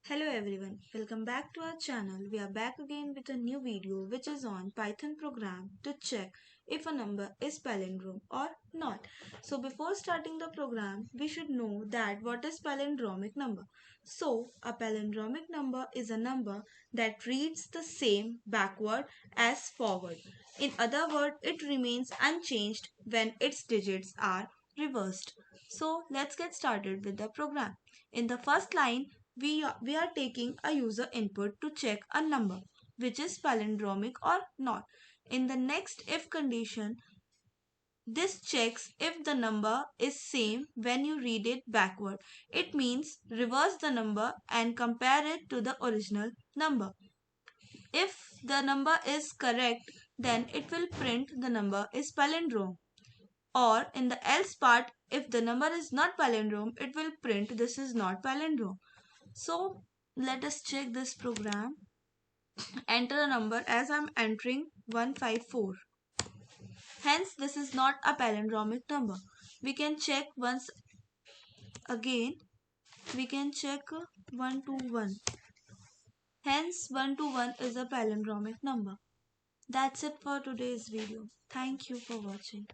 Hello everyone, welcome back to our channel. We are back again with a new video which is on Python program to check if a number is palindrome or not. So before starting the program, we should know that what is palindromic number. So a palindromic number is a number that reads the same backward as forward. In other words, it remains unchanged when its digits are reversed. So let's get started with the program. In the first line, we are taking a user input to check a number which is palindromic or not. In the next if condition, this checks if the number is same when you read it backward. It means reverse the number and compare it to the original number. If the number is correct, then it will print the number is palindrome. Or in the else part, if the number is not palindrome, it will print this is not palindrome. So let us check this program. Enter a number as I'm entering 154. Hence this is not a palindromic number. We can check once again. We can check 121. Hence 121 is a palindromic number. That's it for today's video. Thank you for watching.